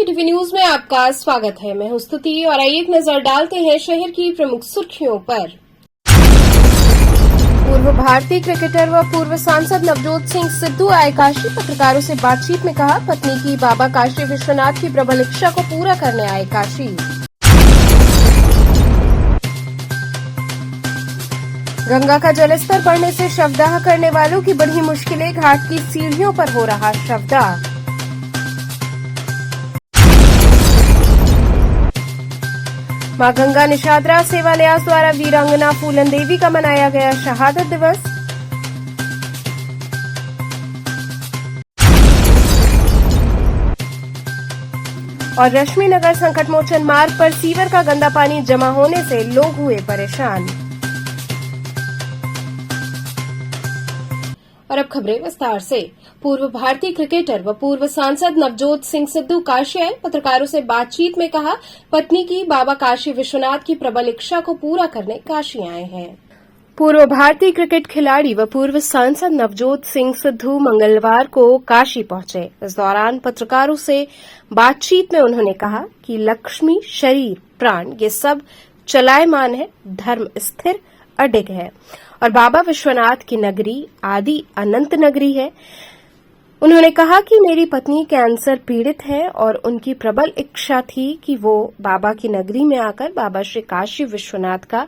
के TV news में आपका स्वागत है। मैं हूं स्तुति और आइए एक नजर डालते हैं शहर की प्रमुख सुर्खियों पर। पूर्व भारतीय क्रिकेटर व पूर्व सांसद नवजोत सिंह सिद्धू आए काशी। पत्रकारों से बातचीत में कहा, पत्नी की बाबा काशी विश्वनाथ की प्रबल इच्छा को पूरा करने आए काशी। गंगा का जलस्तर बढ़ने से शवदाह करने वालों की बढ़ी मुश्किलें। घाट की सीढ़ियों पर हो रहा शवदाह। मां गंगा निषाद्रा सेवा न्यास द्वारा वीरांगना फूलन देवी का मनाया गया शहादत दिवस। और रश्मि नगर संकट मोचन मार्ग पर सीवर का गंदा पानी जमा होने से लोग हुए परेशान। और अब खबरें विस्तार से। पूर्व भारतीय क्रिकेटर व पूर्व सांसद नवजोत सिंह सिद्धू काशी आए। पत्रकारों से बातचीत में कहा, पत्नी की बाबा काशी विश्वनाथ की प्रबल इच्छा को पूरा करने काशी आए हैं। पूर्व भारतीय क्रिकेट खिलाड़ी व पूर्व सांसद नवजोत सिंह सिद्धू मंगलवार को काशी पहुंचे। इस दौरान पत्रकारों से बातचीत में उन्होंने कहा कि लक्ष्मी, शरीर, प्राण ये सब चलायमान है, धर्म स्थिर अडिग है और बाबा विश्वनाथ की नगरी आदि अनंत नगरी है। उन्होंने कहा कि मेरी पत्नी कैंसर पीड़ित है और उनकी प्रबल इच्छा थी कि वो बाबा की नगरी में आकर बाबा श्री काशी विश्वनाथ का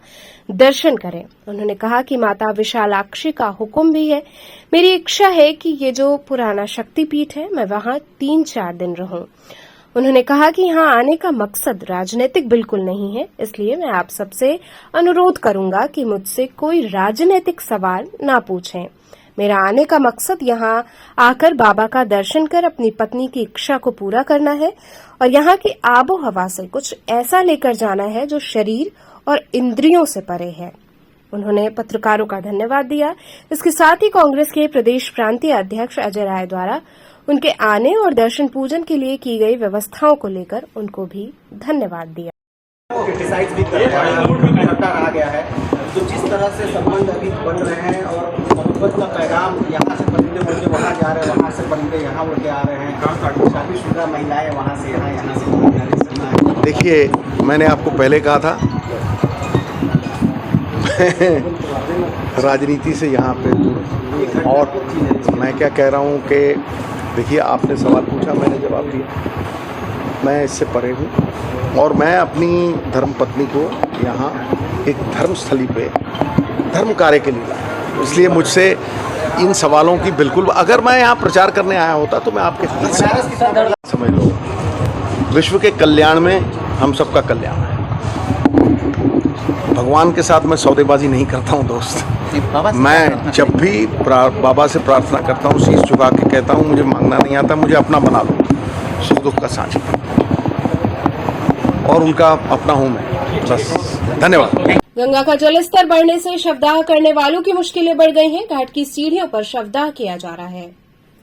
दर्शन करें। उन्होंने कहा कि माता विशालाक्षी का हुक्म भी है। मेरी इच्छा है कि ये जो पुराना शक्तिपीठ है, मैं वहां 3-4 दिन रहूं। उन्होंने कहा कि यहां आने का मकसद राजनीतिक बिल्कुल नहीं है, इसलिए मैं आप सबसे अनुरोध करूंगा कि मुझसे कोई राजनीतिक सवाल ना पूछें। मेरा आने का मकसद यहां आकर बाबा का दर्शन कर अपनी पत्नी की इच्छा को पूरा करना है और यहां की आबो हवा से कुछ ऐसा लेकर जाना है जो शरीर और इंद्रियों से परे है। उन्होंने पत्रकारों का धन्यवाद दिया। इसके साथ ही कांग्रेस के प्रदेश प्रांतीय अध्यक्ष अजय राय द्वारा उनके आने और दर्शन पूजन के लिए की गई व्यवस्थाओं को लेकर उनको भी धन्यवाद दिया। क्रिटिसाइज भी कर रहा गया है, तो जिस तरह से संबंध अभी बन रहे हैं और मोहब्बत का पैगाम यहाँ से बंदे उड़ के वहाँ जा रहे हैं, वहाँ से बंदे यहाँ उड़ के आ रहे हैं, शादीशुदा महिलाएं वहाँ से यहाँ से। देखिए, मैंने आपको पहले कहा था राजनीति से यहाँ पे दूर, और मैं क्या कह रहा हूँ कि देखिए, आपने सवाल पूछा, मैंने जवाब दिया। मैं इससे परे हूँ और मैं अपनी धर्मपत्नी को यहाँ एक धर्मस्थली पे धर्म कार्य के लिए लाया, इसलिए मुझसे इन सवालों की बिल्कुल, अगर मैं यहाँ प्रचार करने आया होता तो मैं आपके समझ लो, विश्व के कल्याण में हम सबका कल्याण है। भगवान के साथ मैं सौदेबाजी नहीं करता हूँ दोस्त। मैं जब भी बाबा से प्रार्थना करता हूँ, शीश झुका के कहता हूँ, मुझे मांगना नहीं आता, मुझे अपना बना लो, सुख दुख का साझी, और उनका अपना हूँ मैं, बस। धन्यवाद। गंगा का जलस्तर बढ़ने से शवदाह करने वालों की मुश्किलें बढ़ गई हैं। घाट की सीढ़ियों पर शवदाह किया जा रहा है।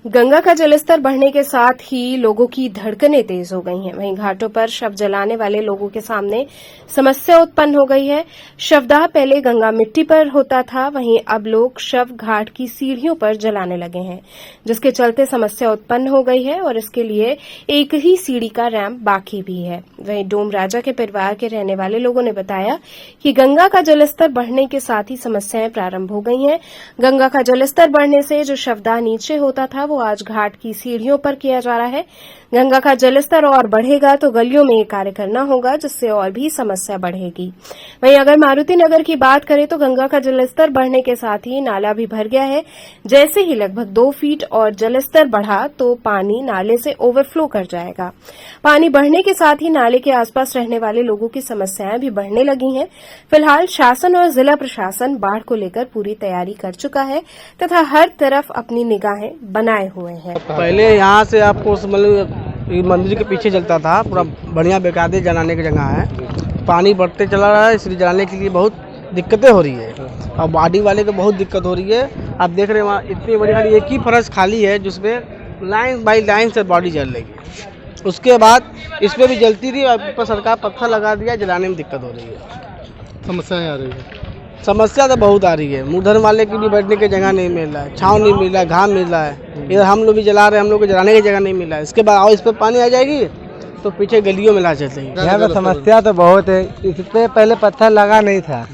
गंगा का जलस्तर बढ़ने के साथ ही लोगों की धड़कनें तेज हो गई हैं। वहीं घाटों पर शव जलाने वाले लोगों के सामने समस्या उत्पन्न हो गई है। शवदाह पहले गंगा मिट्टी पर होता था, वहीं अब लोग शव घाट की सीढ़ियों पर जलाने लगे हैं, जिसके चलते समस्या उत्पन्न हो गई है और इसके लिए एक ही सीढ़ी का रैंप बाकी भी है। वहीं डोम राजा के परिवार के रहने वाले लोगों ने बताया कि गंगा का जलस्तर बढ़ने के साथ ही समस्याएं प्रारंभ हो गई हैं। गंगा का जलस्तर बढ़ने से जो शवदाह नीचे होता था वो आज घाट की सीढ़ियों पर किया जा रहा है। गंगा का जलस्तर और बढ़ेगा तो गलियों में ये कार्य करना होगा, जिससे और भी समस्या बढ़ेगी। वहीं अगर मारुति नगर की बात करें तो गंगा का जलस्तर बढ़ने के साथ ही नाला भी भर गया है। जैसे ही लगभग 2 फीट और जलस्तर बढ़ा तो पानी नाले से ओवरफ्लो कर जाएगा। पानी बढ़ने के साथ ही नाले के आसपास रहने वाले लोगों की समस्याएं भी बढ़ने लगी हैं। फिलहाल शासन और जिला प्रशासन बाढ़ को लेकर पूरी तैयारी कर चुका है तथा हर तरफ अपनी निगाहें बनाए हुए हैं। पहले यहाँ से आपको मंदिर के पीछे चलता था, पूरा बढ़िया बेकायदे जलाने की जगह है। पानी बढ़ते चला रहा है, इसलिए जलाने के लिए बहुत दिक्कतें हो रही है और बॉडी वाले को बहुत दिक्कत हो रही है। आप देख रहे हैं वहाँ इतनी बड़ी खाली एक ही फर्श खाली है, जिसमें लाइन बाई लाइन से बॉडी जल रही। उसके बाद इस पर भी जलती थी और ऊपर सरकार पत्थर लगा दिया, जलाने में दिक्कत हो रही है। समस्याएं आ रही है। समस्या तो बहुत आ रही है। मुँह वाले की भी बैठने की जगह नहीं मिल रहा है, छाँव नहीं मिल रहा है, घाम मिल रहा है। इधर हम लोग भी जला रहे हैं, हम लोग को जलाने की जगह नहीं मिल रहा है। इसके बाद और इस पर पानी आ जाएगी तो पीछे गलियों में ला चलते हैं। यहाँ पे समस्या तो बहुत है। इस पे पहले पत्थर लगा नहीं था,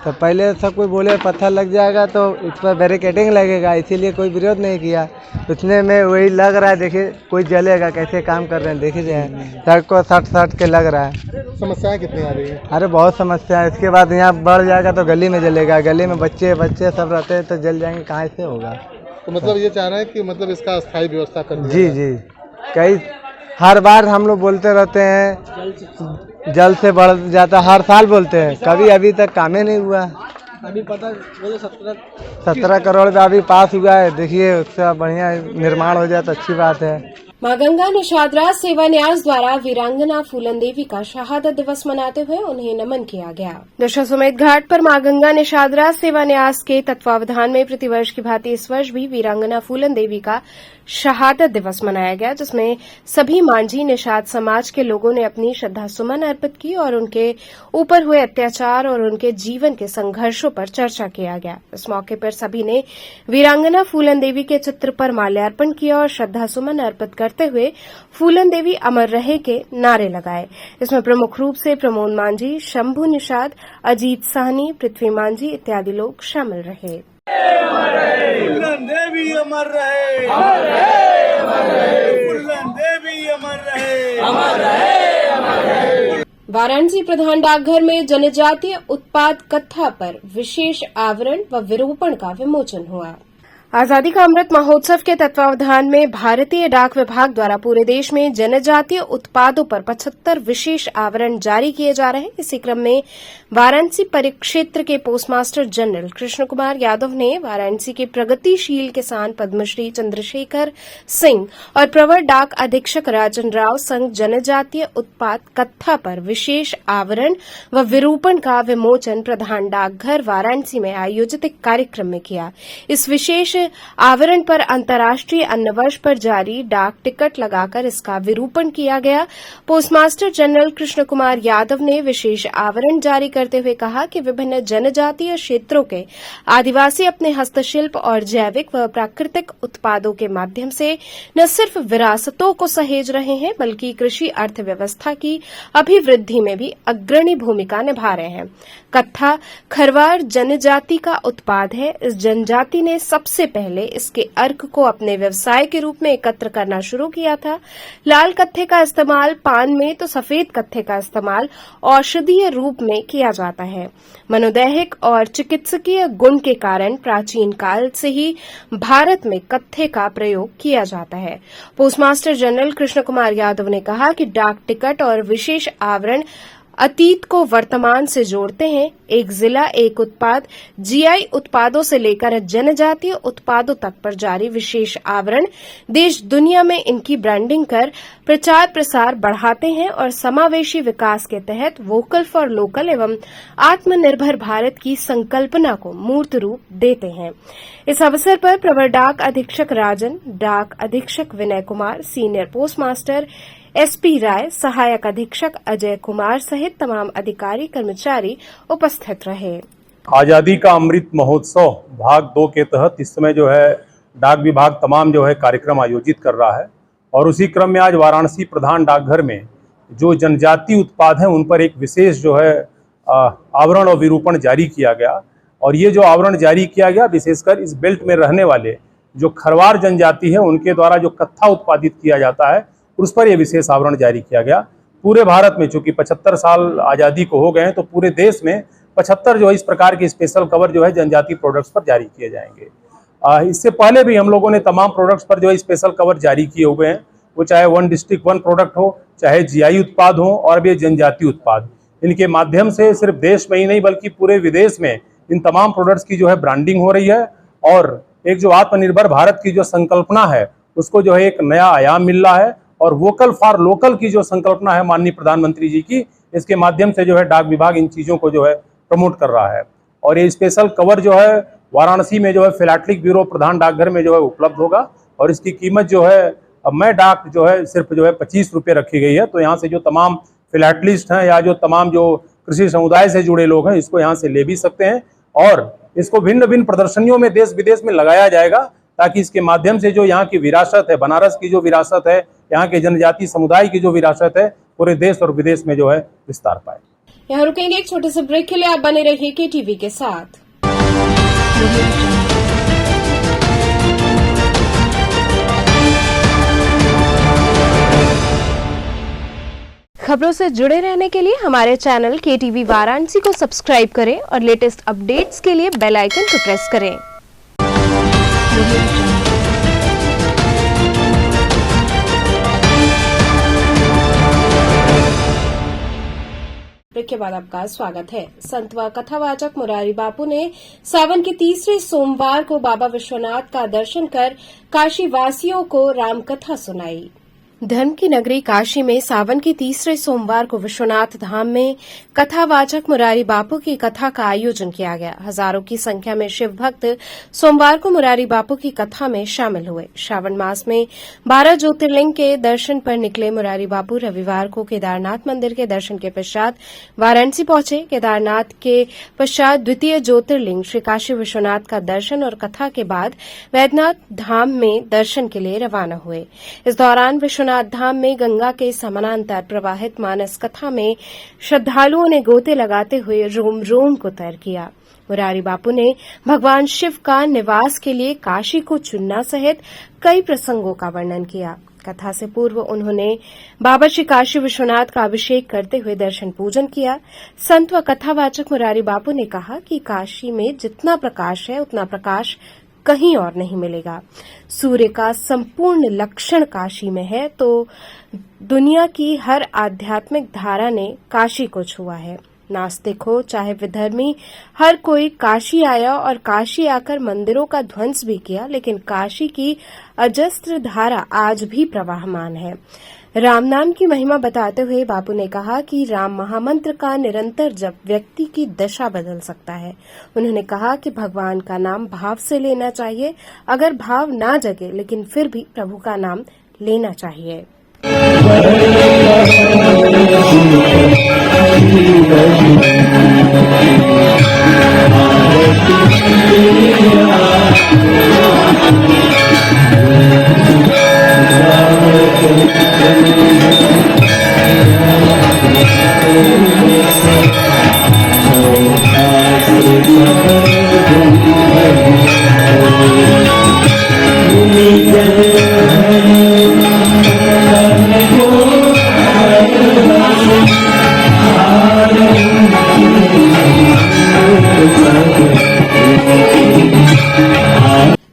तो पहले सब कोई बोले पत्थर लग जाएगा तो इस पर बैरिकेडिंग लगेगा, इसीलिए कोई विरोध नहीं किया। उतने में वही लग रहा है, देखिए कोई जलेगा, कैसे काम कर रहे हैं देखिए जाए, सड़क को सट के लग रहा है। समस्याएं कितनी आ रही है? अरे बहुत समस्या है। इसके बाद यहाँ बढ़ जाएगा तो गली में जलेगा, गली में बच्चे सब रहते हैं तो जल जाएंगे, कहाँ से होगा। तो मतलब ये चाह रहे हैं कि मतलब इसका स्थायी व्यवस्था कर दिया जी जाए। जी, कई हर बार हम लोग बोलते रहते हैं जल से बढ़ जाता, हर साल बोलते हैं, कभी अभी तक काम ही नहीं हुआ। अभी पता बोले 17 करोड़ का अभी पास हुआ है, देखिए उसका बढ़िया निर्माण हो जाए तो अच्छी बात है। मां गंगा निषाद सेवा न्यास द्वारा वीरांगना फूलन देवी का शहादत दिवस मनाते हुए उन्हें नमन किया गया। दशाश्वमेध घाट पर मां गंगा निषाद सेवा न्यास के तत्वावधान में प्रतिवर्ष की भांति इस वर्ष भी वीरांगना फूलन देवी का शहादत दिवस मनाया गया, जिसमें सभी मांझी निषाद समाज के लोगों ने अपनी श्रद्धा सुमन अर्पित की और उनके ऊपर हुए अत्याचार और उनके जीवन के संघर्षों पर चर्चा किया गया। इस मौके पर सभी ने वीरांगना फूलन देवी के चित्र पर माल्यार्पण किया और श्रद्धा सुमन अर्पित करते हुए फूलन देवी अमर रहे के नारे लगाए। इसमें प्रमुख रूप से प्रमोद मांझी, शंभू निषाद, अजीत साहनी, पृथ्वी मांझी इत्यादि लोग शामिल रहे। फूलन देवी अमर रहे, अमर रहे, अमर रहे। फूलन देवी अमर रहे, अमर रहे, अमर रहे। वाराणसी प्रधान डाकघर में जनजातीय उत्पाद कत्था पर विशेष आवरण व विरूपण का विमोचन हुआ। आजादी का अमृत महोत्सव के तत्वावधान में भारतीय डाक विभाग द्वारा पूरे देश में जनजातीय उत्पादों पर 75 विशेष आवरण जारी किए जा रहे हैं। इसी क्रम में वाराणसी परिक्षेत्र के पोस्टमास्टर जनरल कृष्ण कुमार यादव ने वाराणसी के प्रगतिशील किसान पद्मश्री चंद्रशेखर सिंह और प्रवर डाक अधीक्षक राजन राव संघ जनजातीय उत्पाद कत्था पर विशेष आवरण व विरूपण का विमोचन प्रधान डाकघर वाराणसी में आयोजित एक कार्यक्रम में किया। इस विशेष आवरण पर अंतर्राष्ट्रीय अन्न वर्ष पर जारी डाक टिकट लगाकर इसका विरूपण किया गया। पोस्टमास्टर जनरल कृष्ण कुमार यादव ने विशेष आवरण जारी करते हुए कहा कि विभिन्न जनजातीय क्षेत्रों के आदिवासी अपने हस्तशिल्प और जैविक व प्राकृतिक उत्पादों के माध्यम से न सिर्फ विरासतों को सहेज रहे हैं बल्कि कृषि अर्थव्यवस्था की अभिवृद्धि में भी अग्रणी भूमिका निभा रहे हैं। कत्था खरवार जनजाति का उत्पाद है। इस जनजाति ने सबसे पहले इसके अर्क को अपने व्यवसाय के रूप में एकत्र करना शुरू किया था। लाल कत्थे का इस्तेमाल पान में तो सफेद कत्थे का इस्तेमाल औषधीय रूप में किया जाता है। मनोदैहिक और चिकित्सकीय गुण के कारण प्राचीन काल से ही भारत में कत्थे का प्रयोग किया जाता है। पोस्टमास्टर जनरल कृष्ण कुमार यादव ने कहा कि डाक टिकट और विशेष आवरण अतीत को वर्तमान से जोड़ते हैं। एक जिला एक उत्पाद जीआई उत्पादों से लेकर जनजातीय उत्पादों तक पर जारी विशेष आवरण देश दुनिया में इनकी ब्रांडिंग कर प्रचार प्रसार बढ़ाते हैं और समावेशी विकास के तहत वोकल फॉर लोकल एवं आत्मनिर्भर भारत की संकल्पना को मूर्त रूप देते हैं। इस अवसर पर प्रवर डाक अधीक्षक राजन, डाक अधीक्षक Vinay Kumar, senior postmaster SP राय, सहायक अधीक्षक अजय कुमार सहित तमाम अधिकारी कर्मचारी उपस्थित रहे। आज़ादी का अमृत महोत्सव भाग 2 के तहत इस समय जो है डाक विभाग तमाम जो है कार्यक्रम आयोजित कर रहा है और उसी क्रम में आज वाराणसी प्रधान डाकघर में जो जनजातीय उत्पाद हैं उन पर एक विशेष जो है आवरण और विरूपण जारी किया गया। और ये जो आवरण जारी किया गया विशेषकर इस बेल्ट में रहने वाले जो खरवार जनजाति है उनके द्वारा जो कत्था उत्पादित किया जाता है उस पर यह विशेष आवरण जारी किया गया। पूरे भारत में चूंकि 75 साल आज़ादी को हो गए हैं तो पूरे देश में 75 जो है इस प्रकार के स्पेशल कवर जो है जनजातीय प्रोडक्ट्स पर जारी किए जाएंगे। इससे पहले भी हम लोगों ने तमाम प्रोडक्ट्स पर जो है स्पेशल कवर जारी किए हुए हैं, वो चाहे 1 डिस्ट्रिक्ट 1 प्रोडक्ट हो, चाहे जीआई उत्पाद हो और भी जनजातीय उत्पाद। इनके माध्यम से सिर्फ देश में ही नहीं बल्कि पूरे विदेश में इन तमाम प्रोडक्ट्स की जो है ब्रांडिंग हो रही है और एक जो आत्मनिर्भर भारत की जो संकल्पना है उसको जो है एक नया आयाम मिल रहा है। और वोकल फॉर लोकल की जो संकल्पना है माननीय प्रधानमंत्री जी की, इसके माध्यम से जो है डाक विभाग इन चीज़ों को जो है प्रमोट कर रहा है। और ये स्पेशल कवर जो है वाराणसी में जो है फिलाटलिक ब्यूरो प्रधान डाकघर में जो है उपलब्ध होगा और इसकी कीमत जो है मैं डाक जो है सिर्फ जो है 25 रुपये रखी गई है। तो यहाँ से जो तमाम फिलाटलिस्ट हैं या जो तमाम जो कृषि समुदाय से जुड़े लोग हैं इसको यहाँ से ले भी सकते हैं और इसको भिन्न भिन्न प्रदर्शनियों में देश विदेश में लगाया जाएगा ताकि इसके माध्यम से जो यहाँ की विरासत है, बनारस की जो विरासत है, यहाँ के जनजातीय समुदाय की जो विरासत है, पूरे देश और विदेश में जो है विस्तार पाए। यहाँ रुकेंगे एक छोटे से ब्रेक के लिए। आप बने रहिए KTV के साथ। खबरों से जुड़े रहने के लिए हमारे चैनल KTV वाराणसी को सब्सक्राइब करें और लेटेस्ट अपडेट्स के लिए बेल आइकन को प्रेस करें। ब्रेक के बाद आपका स्वागत है। संत व कथावाचक मुरारी बापू ने सावन के तीसरे सोमवार को बाबा विश्वनाथ का दर्शन कर काशी वासियों को रामकथा सुनाई। धर्म की नगरी काशी में सावन के तीसरे सोमवार को विश्वनाथ धाम में कथावाचक मुरारी बापू की कथा का आयोजन किया गया। हजारों की संख्या में शिव भक्त सोमवार को मुरारी बापू की कथा में शामिल हुए। श्रावण मास में 12 ज्योतिर्लिंग के दर्शन पर निकले मुरारी बापू रविवार को केदारनाथ मंदिर के दर्शन के पश्चात वाराणसी पहुंचे। केदारनाथ के पश्चात द्वितीय ज्योतिर्लिंग श्री काशी विश्वनाथ का दर्शन और कथा के बाद वैद्यनाथ धाम में दर्शन के लिए रवाना हुए। इस दौरान विश्वनाथ धाम में गंगा के समानांतर प्रवाहित मानस कथा में श्रद्धालुओं ने गोते लगाते हुए रोम रोम को तर किया। मुरारी बापू ने भगवान शिव का निवास के लिए काशी को चुनना सहित कई प्रसंगों का वर्णन किया। कथा से पूर्व उन्होंने बाबा श्री काशी विश्वनाथ का अभिषेक करते हुए दर्शन पूजन किया। संत व कथावाचक मुरारी बापू ने कहा कि काशी में जितना प्रकाश है उतना प्रकाश कहीं और नहीं मिलेगा। सूर्य का संपूर्ण लक्षण काशी में है, तो दुनिया की हर आध्यात्मिक धारा ने काशी को छुआ है। नास्तिक हो चाहे विधर्मी, हर कोई काशी आया और काशी आकर मंदिरों का ध्वंस भी किया, लेकिन काशी की अजस्त्र धारा आज भी प्रवाहमान है। राम नाम की महिमा बताते हुए बापू ने कहा कि राम महामंत्र का निरंतर जप व्यक्ति की दशा बदल सकता है। उन्होंने कहा कि भगवान का नाम भाव से लेना चाहिए, अगर भाव ना जगे लेकिन फिर भी प्रभु का नाम लेना चाहिए।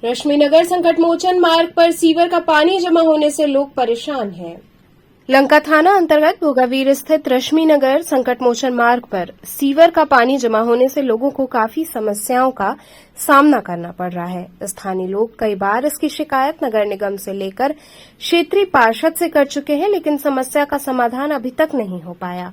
रश्मिनगर संकट मोचन मार्ग पर सीवर का पानी जमा होने से लोग परेशान हैं। लंका थाना अंतर्गत भोगावीर स्थित रश्मिनगर संकट मोचन मार्ग पर सीवर का पानी जमा होने से लोगों को काफी समस्याओं का सामना करना पड़ रहा है। स्थानीय लोग कई बार इसकी शिकायत नगर निगम से लेकर क्षेत्रीय पार्षद से कर चुके हैं, लेकिन समस्या का समाधान अभी तक नहीं हो पाया।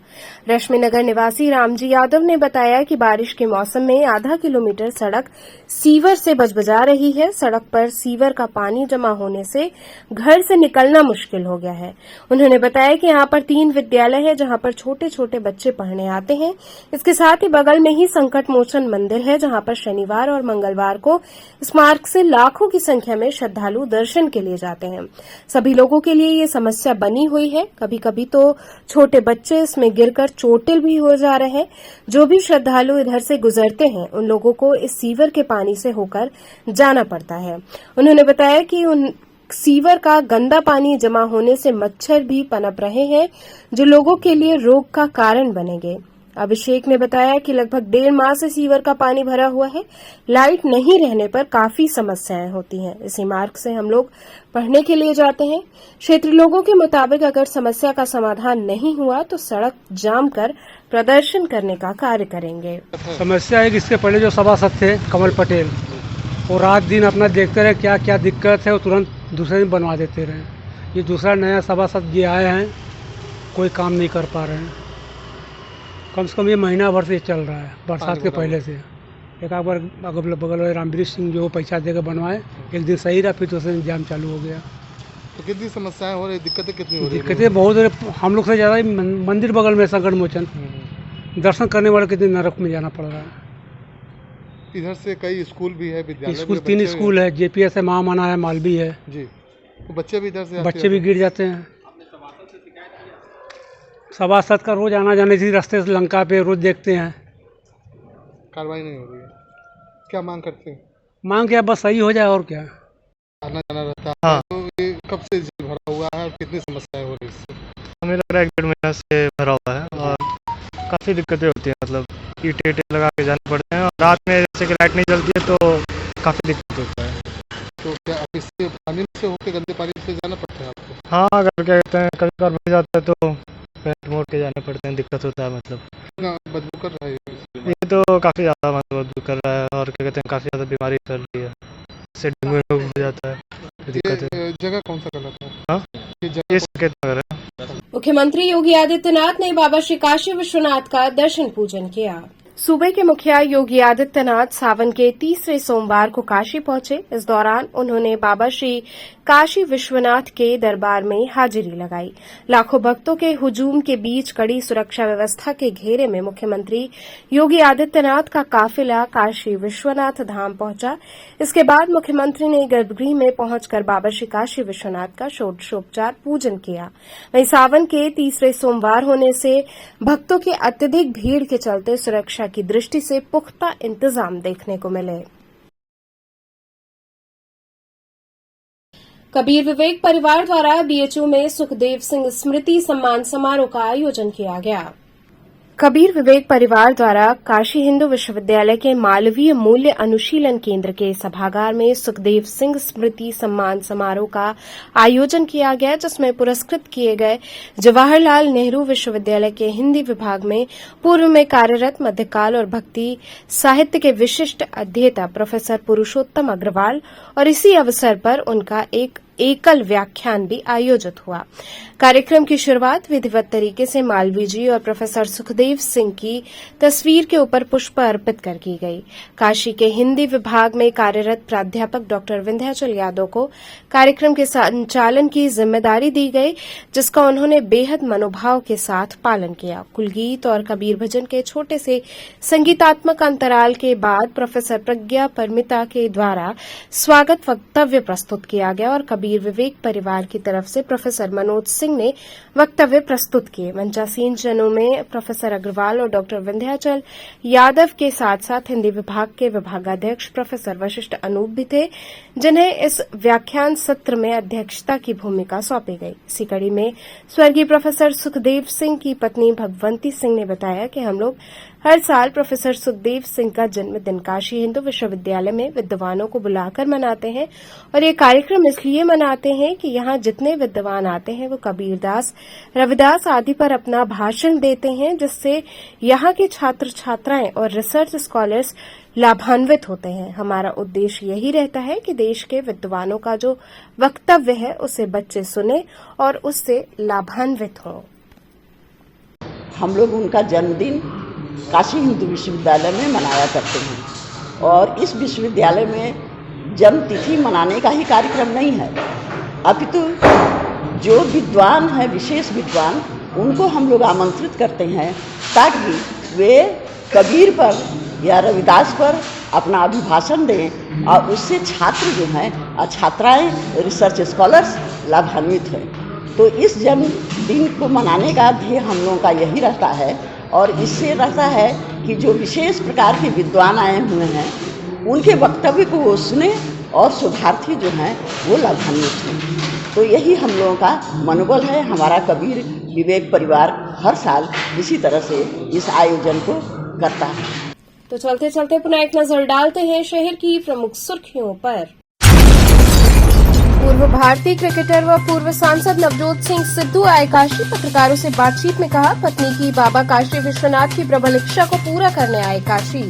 रश्मिनगर निवासी रामजी यादव ने बताया कि बारिश के मौसम में आधा किलोमीटर सड़क सीवर से बजबजा रही है। सड़क पर सीवर का पानी जमा होने से घर से निकलना मुश्किल हो गया है। उन्होंने बताया कि यहाँ पर 3 विद्यालय है जहाँ पर छोटे छोटे बच्चे पढ़ने आते हैं। इसके साथ ही बगल में ही संकट मोचन मंदिर है, जहाँ पर शनिवार और मंगलवार को इस मार्ग से लाखों की संख्या में श्रद्धालु दर्शन के लिए जाते हैं। सभी लोगों के लिए ये समस्या बनी हुई है। कभी कभी तो छोटे बच्चे इसमें गिरकर चोटिल भी हो जा रहे हैं। जो भी श्रद्धालु इधर से गुजरते हैं उन लोगों को इस सीवर के पानी से होकर जाना पड़ता है। उन्होंने बताया कि उन सीवर का गंदा पानी जमा होने से मच्छर भी पनप रहे हैं, जो लोगों के लिए रोग का कारण बनेंगे। अभिषेक ने बताया कि लगभग 1.5 माह से सीवर का पानी भरा हुआ है। लाइट नहीं रहने पर काफी समस्याएं होती हैं। इसी मार्ग से हम लोग पढ़ने के लिए जाते हैं। क्षेत्रीय लोगों के मुताबिक अगर समस्या का समाधान नहीं हुआ तो सड़क जाम कर प्रदर्शन करने का कार्य करेंगे। समस्या है कि इसके पहले जो सभासद थे कमल पटेल, वो रात दिन अपना देखते रहे क्या क्या दिक्कत है, वो तुरंत दूसरे दिन बनवा देते रहे। ये दूसरा नया सभासद ये आए हैं, कोई काम नहीं कर पा रहे हैं। कम से कम ये महीना भर से चल रहा है, बरसात के पहले से। एक बार अगल बगल वाले रामवीर सिंह जो पैसा देकर बनवाए, एक दिन सही रहा, फिर दूसरे दिन जाम चालू हो गया। तो कितनी समस्याएं हो रही, दिक्कतें कितनी हो रही? दिक्कतें बहुत हो रही। हम लोग से ज़्यादा ही मंदिर बगल में संकट मोचन, दर्शन करने वाले कितने नरक में जाना पड़ रहा है। इधर से कई स्कूल भी है, विद्यालय स्कूल 3 स्कूल है, JPS है, महामाना है, मालवी है जी। तो बच्चे भी इधर से बच्चे भी गिर जाते हैं। सभासद का रोज आना जाने इसी रास्ते से लंका पे रोज देखते हैं। कार्रवाई नहीं हो रही है, क्या मांग करते हैं? मांग क्या, बस सही हो जाए और क्या। आना जाना रहता है। हाँ। तो ये कब से जल भरा हुआ है और कितनी समस्याएं हो रही है इससे? हमें लग रहा है 1-1.5 महीना से भरा हुआ है और काफ़ी दिक्कतें होती हैं। मतलब ईंटें लगा के जाने पड़ते हैं और रात में जैसे कि लाइट नहीं जलती है तो काफ़ी दिक्कत होता है। तो क्या इससे पानी से होकर गंदे पानी से जाना पड़ता है आपको? हाँ, अगर क्या कहते हैं कभी कभार भर जाता है तो पेंट मोड़ के जाने पड़ते हैं, दिक्कत होता है। मतलब बदबू कर रहा है ये तो काफ़ी ज़्यादा मतलब कर रहा है और क्या कहते हैं काफ़ी ज़्यादा बीमारी फैल रही है, इससे डेंगू हो जाता है, दिक्कत है। जगह कौन सा कहलाता है? हाँ, ये संकेत नगर है। मुख्यमंत्री योगी आदित्यनाथ ने बाबा श्री काशी विश्वनाथ का दर्शन पूजन किया। सूबे के मुखिया योगी आदित्यनाथ सावन के तीसरे सोमवार को काशी पहुंचे। इस दौरान उन्होंने बाबा श्री काशी विश्वनाथ के दरबार में हाजिरी लगाई। लाखों भक्तों के हुजूम के बीच कड़ी सुरक्षा व्यवस्था के घेरे में मुख्यमंत्री योगी आदित्यनाथ का काफिला काशी विश्वनाथ धाम पहुंचा। इसके बाद मुख्यमंत्री ने गर्भगृह में पहुंचकर बाबा श्री काशी विश्वनाथ का षोडशोपचार पूजन किया। वहीं सावन के तीसरे सोमवार होने से भक्तों की अत्यधिक भीड़ के चलते सुरक्षा की दृष्टि से पुख्ता इंतजाम देखने को मिले। कबीर विवेक परिवार द्वारा बीएचयू में सुखदेव सिंह स्मृति सम्मान समारोह का आयोजन किया गया। कबीर विवेक परिवार द्वारा काशी हिंदू विश्वविद्यालय के मालवीय मूल्य अनुशीलन केंद्र के सभागार में सुखदेव सिंह स्मृति सम्मान समारोह का आयोजन किया गया, जिसमें पुरस्कृत किए गए जवाहरलाल नेहरू विश्वविद्यालय के हिंदी विभाग में पूर्व में कार्यरत मध्यकाल और भक्ति साहित्य के विशिष्ट अध्येता प्रोफेसर पुरुषोत्तम अग्रवाल और इसी अवसर पर उनका एक एकल व्याख्यान भी आयोजित हुआ। कार्यक्रम की शुरुआत विधिवत तरीके से मालवीय जी और प्रोफेसर सुखदेव सिंह की तस्वीर के ऊपर पुष्प अर्पित कर की गई। काशी के हिंदी विभाग में कार्यरत प्राध्यापक डॉक्टर विंध्याचल यादव को कार्यक्रम के संचालन की जिम्मेदारी दी गई, जिसका उन्होंने बेहद मनोभाव के साथ पालन किया। कुलगीत और कबीर भजन के छोटे से संगीतात्मक अंतराल के बाद प्रोफेसर प्रज्ञा परमिता के द्वारा स्वागत वक्तव्य प्रस्तुत किया गया और कबीर विवेक परिवार की तरफ से प्रोफेसर मनोज सिंह ने वक्तव्य प्रस्तुत किए। मंचासीन जनों में प्रोफेसर अग्रवाल और डॉक्टर विंध्याचल यादव के साथ साथ हिंदी विभाग के विभागाध्यक्ष प्रोफेसर वशिष्ठ अनूप भी थे, जिन्हें इस व्याख्यान सत्र में अध्यक्षता की भूमिका सौंपी गई। इसी कड़ी में स्वर्गीय प्रोफेसर सुखदेव सिंह की पत्नी भगवंती सिंह ने बताया कि हम लोग हर साल प्रोफेसर सुखदेव सिंह का जन्मदिन काशी हिंदू विश्वविद्यालय में विद्वानों को बुलाकर मनाते हैं और ये कार्यक्रम इसलिए मनाते हैं कि यहाँ जितने विद्वान आते हैं वो कबीरदास, रविदास आदि पर अपना भाषण देते हैं, जिससे यहाँ के छात्र छात्राएं और रिसर्च स्कॉलर्स लाभान्वित होते हैं। हमारा उद्देश्य यही रहता है कि देश के विद्वानों का जो वक्तव्य है उसे बच्चे सुने और उससे लाभान्वित हों। हम लोग उनका जन्मदिन काशी हिंदू विश्वविद्यालय में मनाया करते हैं और इस विश्वविद्यालय में जन्म तिथि मनाने का ही कार्यक्रम नहीं है, अपितु जो विद्वान है, विशेष विद्वान, उनको हम लोग आमंत्रित करते हैं ताकि वे कबीर पर या रविदास पर अपना अभिभाषण दें और उससे छात्र जो हैं और छात्राएँ, रिसर्च स्कॉलर्स लाभान्वित हैं। तो इस जन्मदिन को मनाने का ध्येय हम लोगों का यही रहता है और इससे रहता है कि जो विशेष प्रकार के विद्वान आए हुए हैं उनके वक्तव्य को वो सुने और शोधार्थी जो हैं वो लाभान्वित हों। तो यही हम लोगों का मनोबल है। हमारा कबीर विवेक परिवार हर साल इसी तरह से इस आयोजन को करता है। तो चलते चलते पुनः एक नजर डालते हैं शहर की प्रमुख सुर्खियों पर। पूर्व भारतीय क्रिकेटर व पूर्व सांसद नवजोत सिंह सिद्धू आए काशी। पत्रकारों से बातचीत में कहा, पत्नी की बाबा काशी विश्वनाथ की प्रबल इच्छा को पूरा करने आए काशी।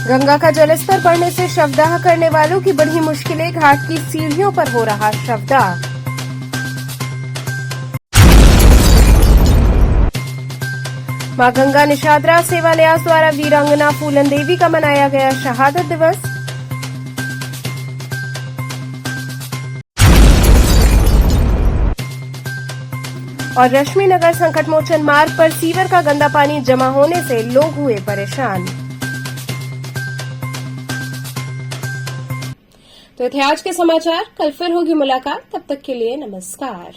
गंगा का जलस्तर बढ़ने से शवदाह करने वालों की बढ़ी मुश्किलें, घाट की सीढ़ियों पर हो रहा शवदाह। मां गंगा निषादरा सेवा न्यास द्वारा वीरांगना फूलन देवी का मनाया गया शहादत दिवस। और रश्मि नगर संकट मोचन मार्ग पर सीवर का गंदा पानी जमा होने से लोग हुए परेशान। तो ये थे आज के समाचार। कल फिर होगी मुलाकात, तब तक के लिए नमस्कार।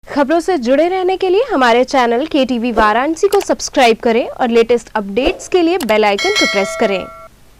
खबरों से जुड़े रहने के लिए हमारे चैनल KTV वाराणसी को सब्सक्राइब करें और लेटेस्ट अपडेट्स के लिए बेल आइकन को प्रेस करें।